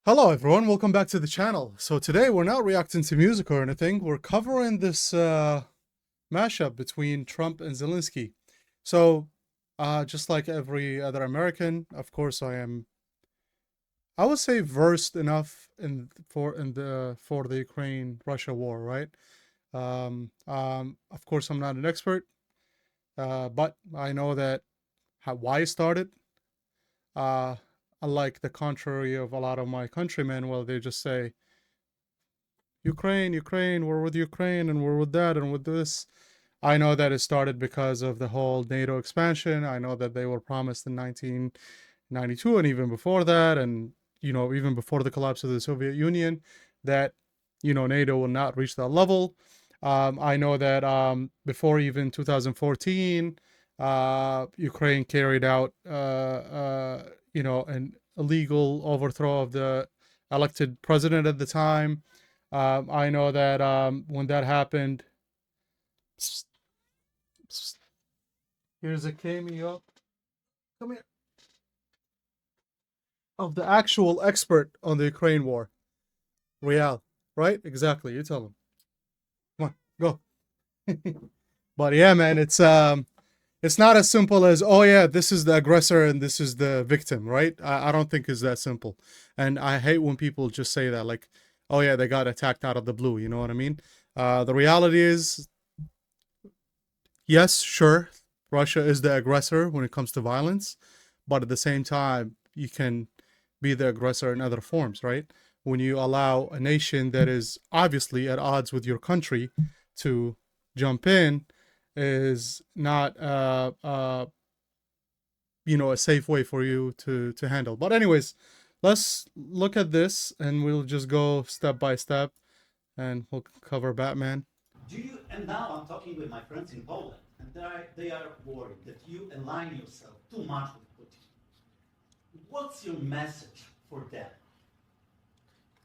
Hello everyone, welcome back to the channel. So today we're not reacting to music or anything. We're covering this mashup between Trump and Zelensky. So just like every other American, of course I would say versed enough for the Ukraine-Russia war, right? Of course I'm not an expert, but I know that why it started. Uh Unlike the contrary of a lot of my countrymen, well, they just say Ukraine, Ukraine, we're with Ukraine and we're with that and with this. I know that it started because of the whole NATO expansion. I know that they were promised in 1992 and even before that, and even before the collapse of the Soviet Union, that NATO will not reach that level. I know that before even 2014, Ukraine carried out an illegal overthrow of the elected president at the time. I know that when that happened, here's a cameo. Come here. Of the actual expert on the Ukraine war, Real. Right? Exactly. You tell him. Come on, go. But yeah, man, it's not as simple as, oh yeah, this is the aggressor and this is the victim, right? I don't think it's that simple. And I hate when people just say that, like, oh yeah, they got attacked out of the blue. You know what I mean? The reality is, yes, sure, Russia is the aggressor when it comes to violence, but at the same time, you can be the aggressor in other forms, right? When you allow a nation that is obviously at odds with your country to jump in, is not a safe way for you to handle. But anyways, let's look at this and we'll just go step by step and we'll cover Batman. Do you, and now I'm talking with my friends in Poland, and they are worried that you align yourself too much with Putin. What's your message for them?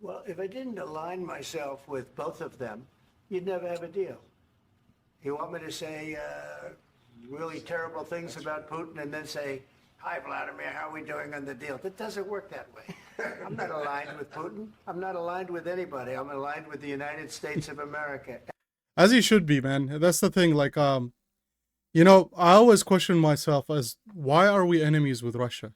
Well, if I didn't align myself with both of them, you'd never have a deal. You want me to say really terrible things about Putin and then say, hi, Vladimir, how are we doing on the deal? That doesn't work that way. I'm not aligned with Putin. I'm not aligned with anybody. I'm aligned with the United States of America. As you should be, man. That's the thing. Like, I always question myself as, why are we enemies with Russia?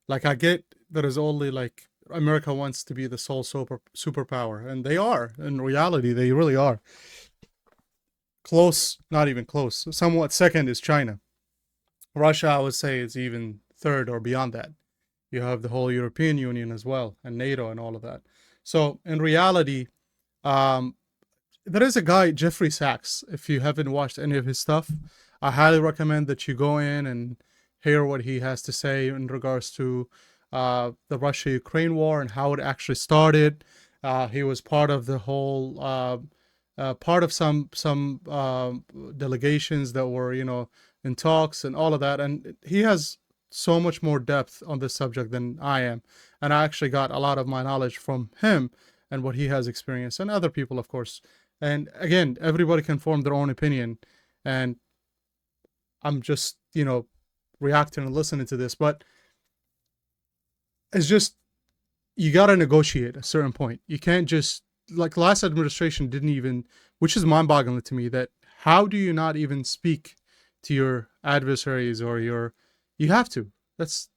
Like, I get that is only like America wants to be the sole superpower, and they are. In reality, they really are. Close, not even close. Somewhat second is China. Russia, I would say, is even third or beyond that. You have the whole European Union as well, and NATO and all of that. So in reality, there is a guy, Jeffrey Sachs. If you haven't watched any of his stuff, I highly recommend that you go in and hear what he has to say in regards to the Russia-Ukraine war and how it actually started. He was part of the whole, part of some delegations that were, in talks and all of that. And he has so much more depth on this subject than I am. And I actually got a lot of my knowledge from him and what he has experienced, and other people, of course. And again, everybody can form their own opinion. And I'm just, reacting and listening to this. But it's just, you got to negotiate at a certain point. You can't just, like, last administration didn't even, which is mind-boggling to me, that how do you not even speak to your adversaries or you have to. That's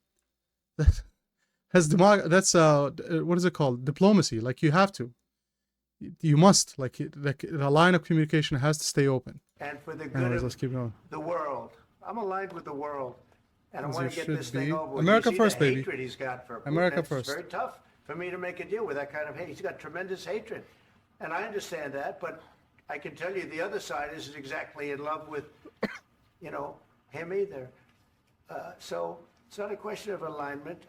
what is it called? Diplomacy. Like, you have to. You must. Like the line of communication has to stay open. And for the good Anyways, let's keep of going. the world. I'm aligned with the world. And I As want it to get should this thing be. over with. America You see first, the baby. hatred he's got for Putin. America It's first. very tough for me to make a deal with that kind of hate. He's got tremendous hatred. And I understand that, but I can tell you the other side isn't exactly in love with, him either. So it's not a question of alignment.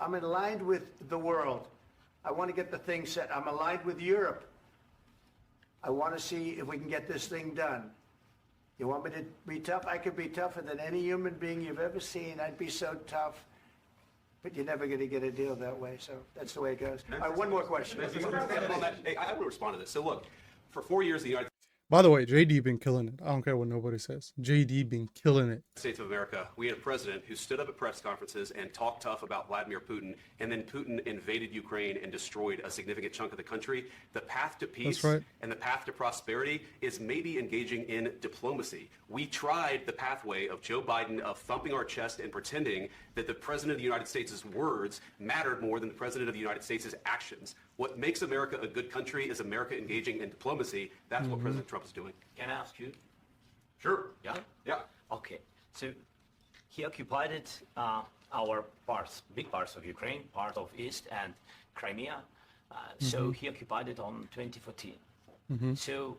I'm aligned with the world. I want to get the thing set. I'm aligned with Europe. I want to see if we can get this thing done. You want me to be tough? I could be tougher than any human being you've ever seen. I'd be so tough. But you're never going to get a deal that way. So that's the way it goes. All right, one more question. Hey, I will respond to this. So look, for 4 years, the United By the way, JD been killing it. I don't care what nobody says. JD been killing it. States of America, we had a president who stood up at press conferences and talked tough about Vladimir Putin, and then Putin invaded Ukraine and destroyed a significant chunk of the country. The path to peace right. and the path to prosperity is maybe engaging in diplomacy. We tried the pathway of Joe Biden of thumping our chest and pretending that the president of the United States' words mattered more than the president of the United States' actions. What makes America a good country is America engaging in diplomacy. That's what President Trump is doing. Can I ask you? Sure. Yeah? Yeah. Okay. So he occupied it, our parts, big parts of Ukraine, part of East and Crimea. So he occupied it on 2014. So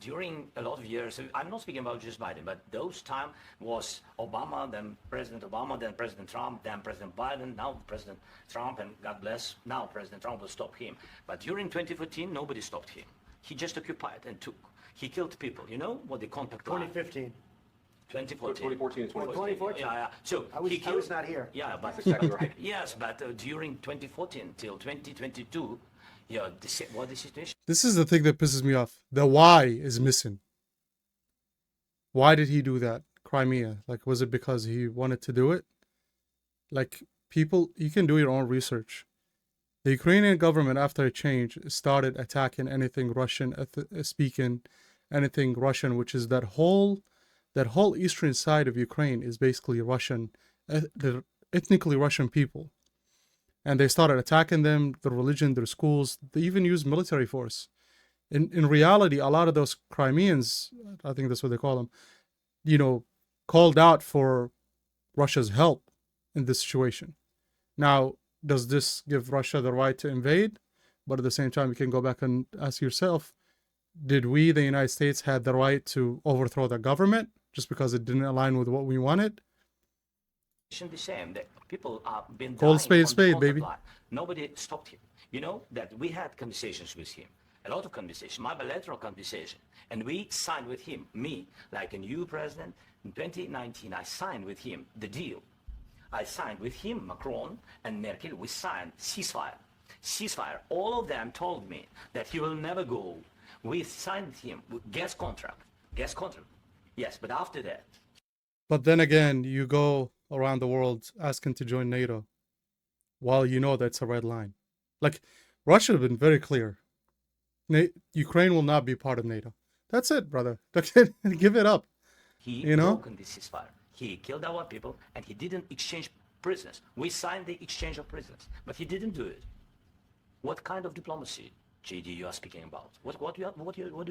during a lot of years, so I'm not speaking about just Biden, but those time was Obama, then President Obama, then President Trump, then President Biden, now President Trump, and God bless, now President Trump will stop him. But during 2014, nobody stopped him. He just occupied and took. He killed people. You know what the contact line? 2015. 2014. 2014 and 2014. 2014. Yeah. So I was not here. Yeah, but Exactly right. yes, but during 2014 till 2022, yeah, what the situation? This is the thing that pisses me off. The why is missing. Why did he do that? Crimea. Like, was it because he wanted to do it? Like, people, you can do your own research. The Ukrainian government, after it changed, started attacking anything Russian speaking, anything Russian, which is that whole eastern side of Ukraine is basically Russian, they're ethnically Russian people. And they started attacking them, their religion, their schools. They even used military force. In reality, a lot of those Crimeans, I think that's what they call them, you know, called out for Russia's help in this situation. Now, does this give Russia the right to invade? But at the same time, you can go back and ask yourself, did we, the United States, had the right to overthrow the government just because it didn't align with what we wanted? The same. That people have been Cold dying spade, on the baby. line. Nobody stopped him. You know that we had conversations with him, a lot of conversations, my bilateral conversation, and we signed with him. Me, like a new president, in 2019, I signed with him the deal. I signed with him, Macron and Merkel. We signed ceasefire. Ceasefire. All of them told me that he will never go. We signed with him with gas contract. Gas contract. Yes, but after that. But then again, you go around the world asking to join NATO while you know that's a red line. Like, Russia have been very clear. Ukraine will not be part of NATO. That's it, brother. Give it up. He You know? broken the ceasefire. He killed our people, and he didn't exchange prisoners. We signed the exchange of prisoners, but he didn't do it. What kind of diplomacy, JD, you are speaking about? What do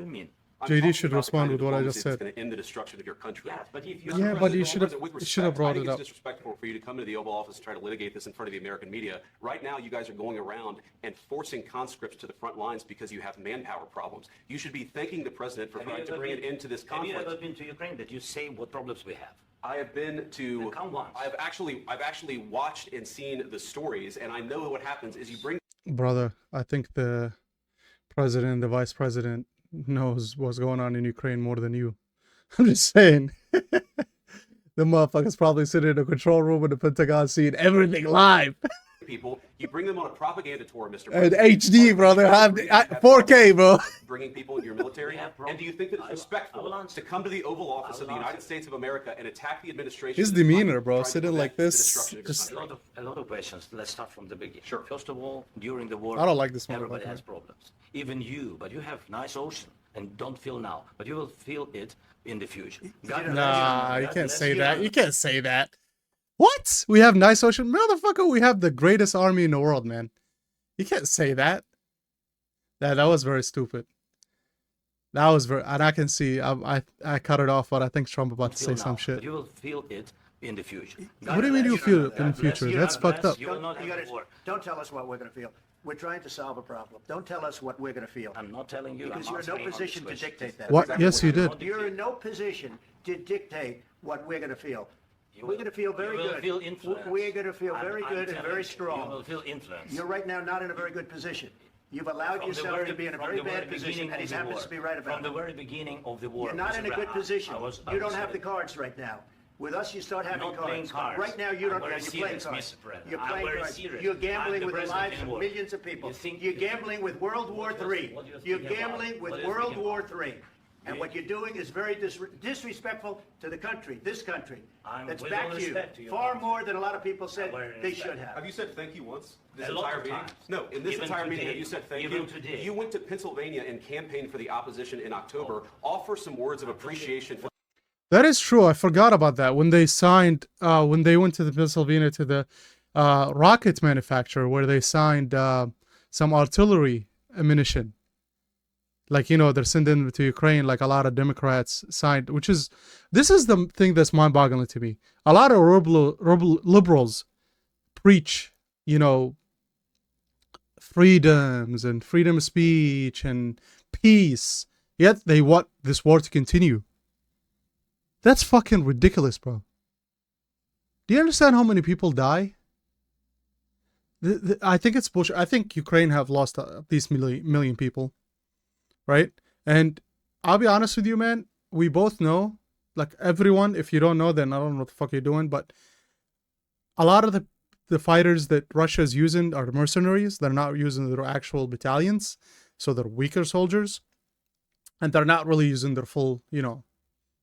you mean? I'm JD talking should about the respond kind of with what I diplomacy just that's said. going to end the destruction of your country. Yeah, but if you Yeah, but you should have With brought I think it up. it's disrespectful for you to come into the Oval Office and try to litigate this in front of the American media. Right now, you guys are going around and forcing conscripts to the front lines because you have manpower problems. You should be thanking the president for trying to bring an end to this Have you conflict. ever been to Ukraine that you say what problems we have? I have been to. Then come once. I've actually watched and seen the stories, and I know what happens is you bring Brother, I think the president, the vice president knows what's going on in Ukraine more than you. I'm just saying. The motherfucker's probably sitting in a control room in the Pentagon seeing everything live. people. You bring them on a propaganda tour, Mr. And President. HD, brother. Have 4K, bro. Bringing people in your military. And do you think that it's respectful to come to the Oval Office of the United States of America and attack the administration? His that is demeanor, trying bro, to sitting prevent like the this, destruction of your just- country? A lot of questions. Let's start from the beginning. Sure. First of all, during the war, I don't like this everybody motherfucker. has problems. Even you, but you have nice ocean and don't feel now, but you will feel it in the future. Nah, you can't say that. You can't say that. What? We have nice ocean? Motherfucker, we have the greatest army in the world, man. You can't say that. That was very stupid. That was very, and I can see, I cut it off, but I think Trump about to say some shit. But you will feel it in the future. What do you mean you feel it in the future? That's fucked up. You will not You have gotta, a war. don't tell us what we're going to feel. We're trying to solve a problem. Don't tell us what we're going to feel. I'm not telling you. Because I'm you're in no answering on position to this question. dictate that. What? Yes, you did. You're in no position to dictate what we're going to feel. We're going to feel very You will good. feel influence. We're going to feel very I'm good and telling very you, strong. You will feel influence. You're right now not in a very good position. You've allowed From the yourself to be in a from very the bad position, beginning and of he the happens war. to be right about From the it. very beginning of the war. You're not Mr. in a good Brown, position. I You don't was have the saying- cards right now. With us, you start having Not playing cards. cards. Right now, you I'm don't. very You're playing serious, cards. Mr. President. You're I'm playing very cards. serious. You're I'm gambling the with the president lives in of war. millions of people. You think- You're gambling with World War What do III. you You're think about? gambling with What do you World think War about? III. And what you're doing is very disrespectful to the country, this country, I'm that's with backed all you respect to your far country. more than a lot of people said Very they respect. should have. Have you said thank you once? This A lot entire of meeting? times. No, in this Even entire meeting, today. have you said thank Even you? today. You went to Pennsylvania and campaigned for the opposition in October. Offer some words of appreciation for That is true. I forgot about that. When they signed, when they went to the Pennsylvania to the rocket manufacturer, where they signed some artillery ammunition. Like, you know, they're sending to Ukraine, like a lot of Democrats signed, which is, this is the thing that's mind-boggling to me. A lot of liberals preach, you know, freedoms and freedom of speech and peace, yet they want this war to continue. That's fucking ridiculous, bro. Do you understand how many people die? I think it's bullshit. I think Ukraine have lost at least million people, right? And I'll be honest with you, man. We both know, like everyone, if you don't know, then I don't know what the fuck you're doing, but a lot of the fighters that Russia's using are mercenaries. They're not using their actual battalions, so they're weaker soldiers. And they're not really using their full, you know,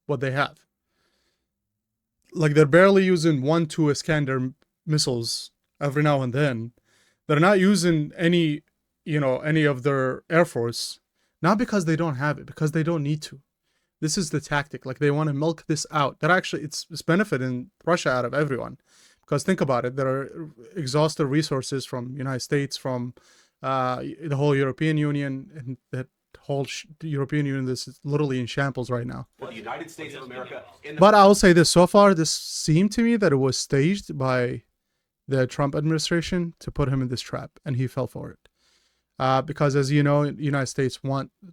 what they have. Like, they're barely using 1-2 Iskander missiles every now and then. They're not using any, you know, any of their air force, not because they don't have it, because they don't need to. This is the tactic. Like, they want to milk this out. That actually, it's benefiting Russia out of everyone. Because think about it, there are exhausted resources from United States, from the whole European Union, and that whole European Union is literally in shambles right now. the United States of America. In the But I'll say this, so far, this seemed to me that it was staged by the Trump administration to put him in this trap, and he fell for it. Because as you know, the United States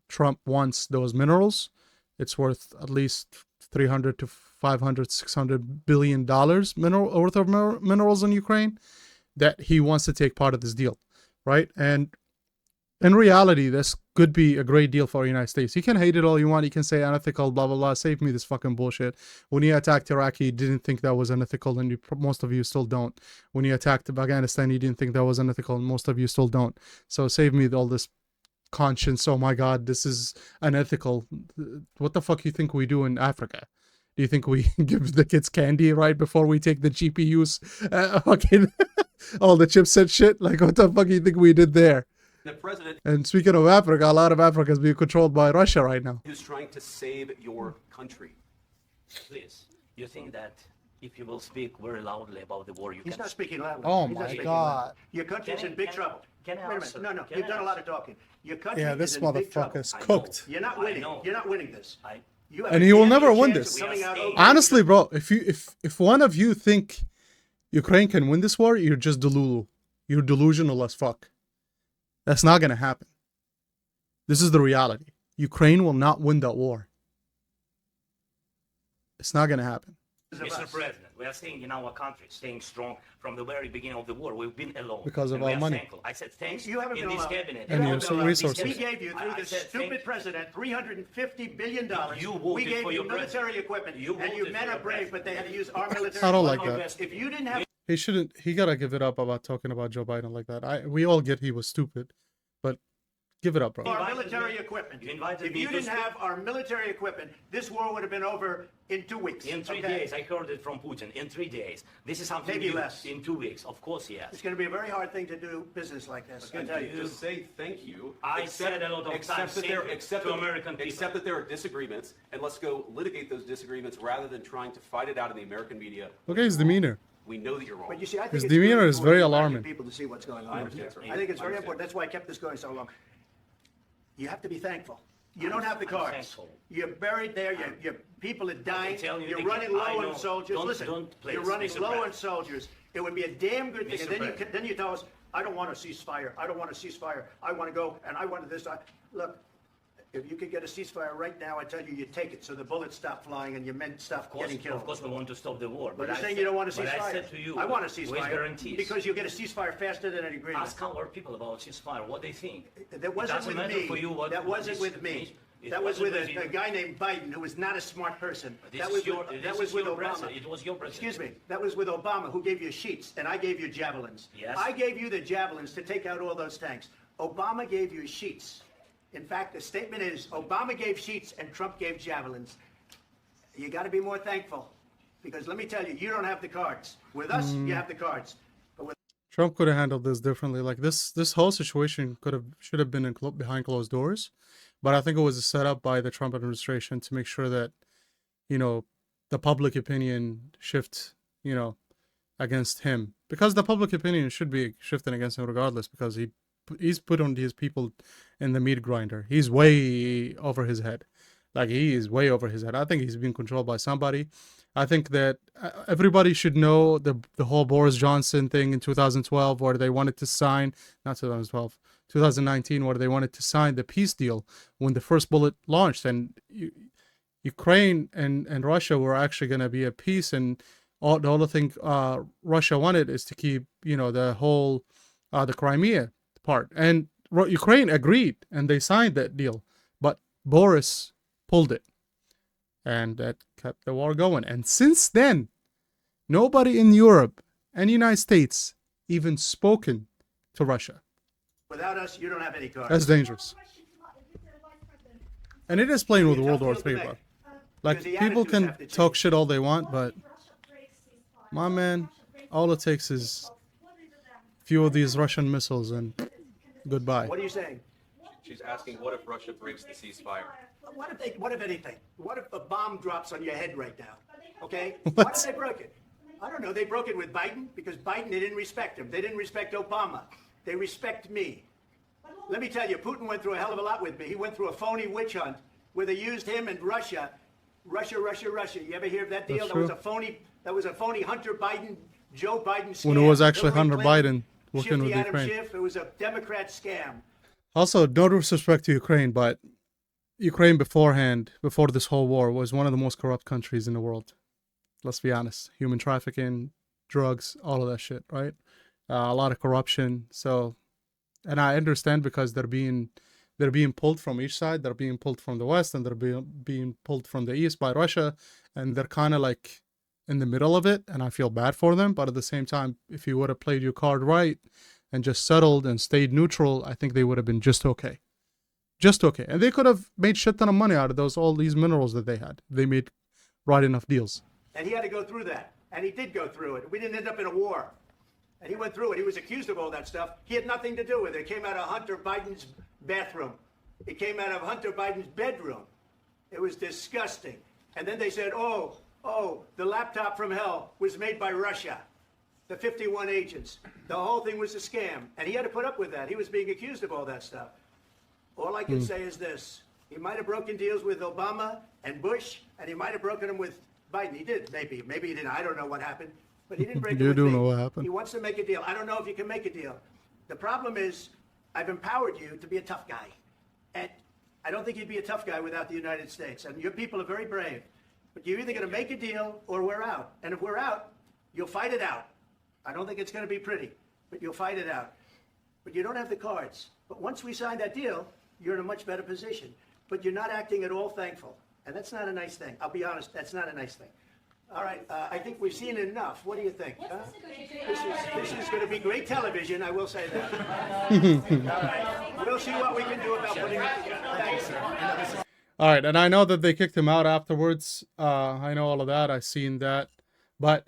Trump wants those minerals. It's worth at least 300 to 500, 600 billion dollars worth of minerals in Ukraine that he wants to take part of this deal, right? And in reality, this could be a great deal for the United States. You can hate it all you want. You can say unethical, blah, blah, blah. Save me this fucking bullshit. When you attacked Iraq, you didn't think that was unethical, and most of you still don't. When you attacked Afghanistan, you didn't think that was unethical, and most of you still don't. So save me all this conscience. Oh my God, this is unethical. What the fuck you think we do in Africa? Do you think we give the kids candy right before we take the GPUs? Fucking all the chipset shit? Like, what the fuck you think we did there? the president And speaking of Africa, a lot of Africa is being controlled by Russia right now. who's trying to save your country. Please, you think that if you will speak very loudly about the war, you He's can not speaking loudly. Oh He's not my speaking God. loudly. Your country's Can I- in big can I- trouble. can I Wait a minute. answer? No, Can you've I done a lot of answer? talking. Your country Yeah, this is in big trouble. motherfucker's I know. cooked. You're not I winning. know. You're not winning this. I, You have And a he will damn never good win chance this. of coming out Yes. over- Honestly, bro, if one of you think Ukraine can win this war, you're just delulu. You're delusional as fuck. That's not gonna happen. This is the reality. Ukraine will not win that war. It's not gonna happen. of Mr. us. President, we are staying in our country, staying strong from the very beginning of the war. We've been alone. Because of and we our are money. thankful. I said thanks You haven't in been this allowed. cabinet. And You your haven't been allowed. resources. We gave you, through I this said thank stupid you. president, $350 billion. You We voted gave for you your president. military equipment, You and you voted men for are your brave, but they had to use president. our military I don't like equipment. that. If you didn't have He shouldn't. He gotta give it up about talking about Joe Biden like that. We all get he was stupid, but give it up, bro. our invited military me- equipment, you invited if me you to didn't speak- have our military equipment, this war would have been over in 2 weeks. In 3 okay? days, I heard it from Putin. In 3 days. This is something Maybe new. less. In 2 weeks. Of course, yes. It's going to be a very hard thing to do business like this. I tell you. Just say thank you. I said a lot of times that there, thank you accept to that- American people. accept that there are disagreements, and let's go litigate those disagreements rather than trying to fight it out in the American media. Look at his demeanor. We know that you're wrong. But you see, I think His it's demeanor really is important very for American alarming. people to see what's going on. I understand, sir. I think it's I very understand. important. That's why I kept this going so long. You have to be thankful. You don't have the I'm cards. thankful. You're buried there. Your people are dying. tell you You're the- running I low know. on soldiers. Don't- Listen, don't please, you're running Mr. low on President. soldiers. It would be a damn good thing. Mr. And then President. then you tell us, I don't want a ceasefire. I don't want a ceasefire. I want to go and I want this. Look, if you could get a ceasefire right now, I tell you, you take it so the bullets stop flying and your men stop getting killed. Of course, we want to stop the war. But you're I saying said- you don't want a but ceasefire. I said to you, I want a with ceasefire guarantees. because you'll get a ceasefire faster than an agreement. Ask our people about ceasefire, what they think. That wasn't It doesn't with matter me. for you what That wasn't with me. That was wasn't with a guy named Biden, who was not a smart person. This That is was your, with, this that was is with your Obama. president. It was your president. Excuse me. That was with Obama, who gave you sheets, and I gave you javelins. Yes. I gave you the javelins to take out all those tanks. Obama gave you sheets. In fact, the statement is Obama gave sheets and Trump gave javelins. You got to be more thankful, because let me tell you, you don't have the cards. With us, you have the cards. But with Trump could have handled this differently. Like this whole situation should have been behind closed doors, but I think it was set up by the Trump administration to make sure that, you know, the public opinion shift, you know, against him, because the public opinion should be shifting against him regardless, because he's put on these people in the meat grinder. He's way over his head. Like, he is way over his head. I think he's being controlled by somebody. I think that everybody should know the whole Boris Johnson thing in 2012, where they wanted to sign, not 2012, 2019, where they wanted to sign the peace deal when the first bullet launched, and Ukraine and Russia were actually going to be at peace, and the only thing Russia wanted is to keep, you know, the whole the Crimea part, and Ukraine agreed and they signed that deal, but Boris pulled it, and that kept the war going. And since then, nobody in Europe and the United States even spoken to Russia. without us, you don't have any cards. That's dangerous, and it is playing with It's a World tough War deal to III, make. bro. Like, Because the people attitudes can have to talk change. shit all they want, but my man, all it takes is a few of these Russian missiles and goodbye. What are you saying? She's asking, what if Russia breaks the ceasefire? What if anything? What if a bomb drops on your head right now? Okay? What? Why did they broke it? I don't know. They broke it with Biden because Biden, they didn't respect him. They didn't respect Obama. They respect me. Let me tell you, Putin went through a hell of a lot with me. He went through a phony witch hunt where they used him and Russia. Russia. You ever hear of that deal? That's That was a phony Hunter Biden, Joe Biden scam. When it was actually Hillary Hunter Clinton, Biden working with Adam Ukraine. Schiff. It was a Democrat scam. Also, no disrespect to Ukraine, but Ukraine beforehand, before this whole war, was one of the most corrupt countries in the world. Let's be honest. Human trafficking, drugs, all of that shit, right? A lot of corruption. So, and I understand, because they're being pulled from each side. They're being pulled from the west, and they're being pulled from the east by Russia, and they're kind of like in the middle of it, and I feel bad for them. But at the same time, if you would have played your card right and just settled and stayed neutral, I think they would have been just okay. Just okay. And they could have made shit ton of money out of all these minerals that they had. They made right enough deals. And he had to go through that. And he did go through it. We didn't end up in a war. And he went through it. He was accused of all that stuff. He had nothing to do with it. It came out of Hunter Biden's bathroom. It came out of Hunter Biden's bedroom. It was disgusting. And then they said, oh, the laptop from hell was made by Russia. The 51 agents. The whole thing was a scam. And he had to put up with that. He was being accused of all that stuff. All I can say is this. He might have broken deals with Obama and Bush, and he might have broken them with Biden. He did, maybe. Maybe he didn't. I don't know what happened. But he didn't break You it with do me. know what happened. He wants to make a deal. I don't know if you can make a deal. The problem is, I've empowered you to be a tough guy. And I don't think you'd be a tough guy without the United States. And your people are very brave. But you're either going to make a deal or we're out. And if we're out, you'll fight it out. I don't think it's going to be pretty, but you'll fight it out. But you don't have the cards. But once we sign that deal, you're in a much better position. But you're not acting at all thankful. And that's not a nice thing. I'll be honest, that's not a nice thing. All right, I think we've seen enough. What do you think? Huh? This is going to be great television, I will say that. All right, we'll see what we can do about putting it together. Thanks. All right, and I know that they kicked him out afterwards. I know all of that. I've seen that. But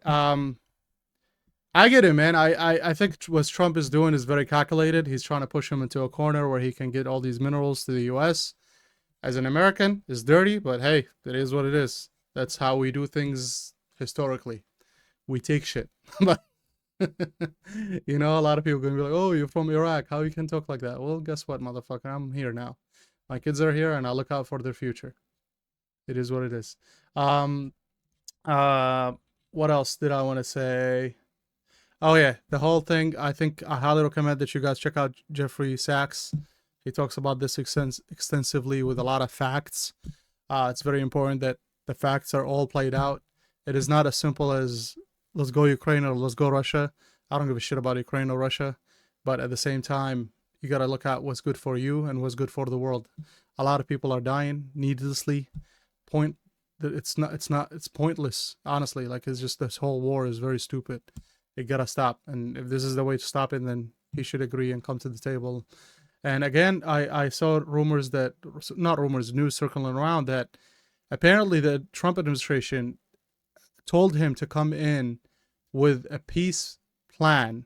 I get it, man. I think what Trump is doing is very calculated. He's trying to push him into a corner where he can get all these minerals to the U.S. As an American, it's dirty, but hey, it is what it is. That's how we do things historically. We take shit. But you know, a lot of people are going to be like, oh, you're from Iraq. How you can talk like that? Well, guess what, motherfucker? I'm here now. My kids are here, and I look out for their future. It is what it is. What else did I want to say? Oh, yeah, the whole thing. I think I highly recommend that you guys check out Jeffrey Sachs. He talks about this extensively with a lot of facts. It's very important that the facts are all played out. It is not as simple as let's go Ukraine or let's go Russia. I don't give a shit about Ukraine or Russia. But at the same time, you got to look at what's good for you and what's good for the world. A lot of people are dying needlessly. It's pointless, honestly. Like, it's just, this whole war is very stupid. It gotta stop. And if this is the way to stop it, then he should agree and come to the table. And again, I saw rumors that, not rumors, news circling around that apparently the Trump administration told him to come in with a peace plan,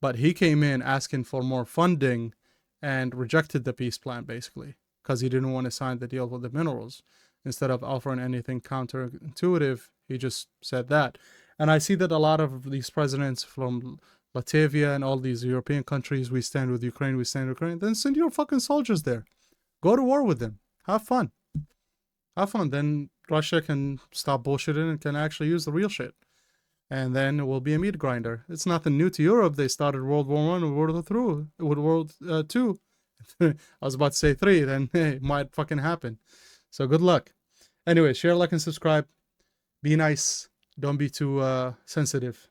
but he came in asking for more funding and rejected the peace plan, basically, because he didn't want to sign the deal with the minerals. Instead of offering anything counterintuitive, he just said that. And I see that a lot of these presidents from Latvia and all these European countries, we stand with Ukraine, we stand with Ukraine. Then send your fucking soldiers there. Go to war with them. Have fun. Have fun. Then Russia can stop bullshitting and can actually use the real shit. And then it will be a meat grinder. It's nothing new to Europe. They started World War I and World II. I was about to say 3, then it might fucking happen. So good luck. Anyway, share, like, and subscribe. Be nice. Don't be too sensitive.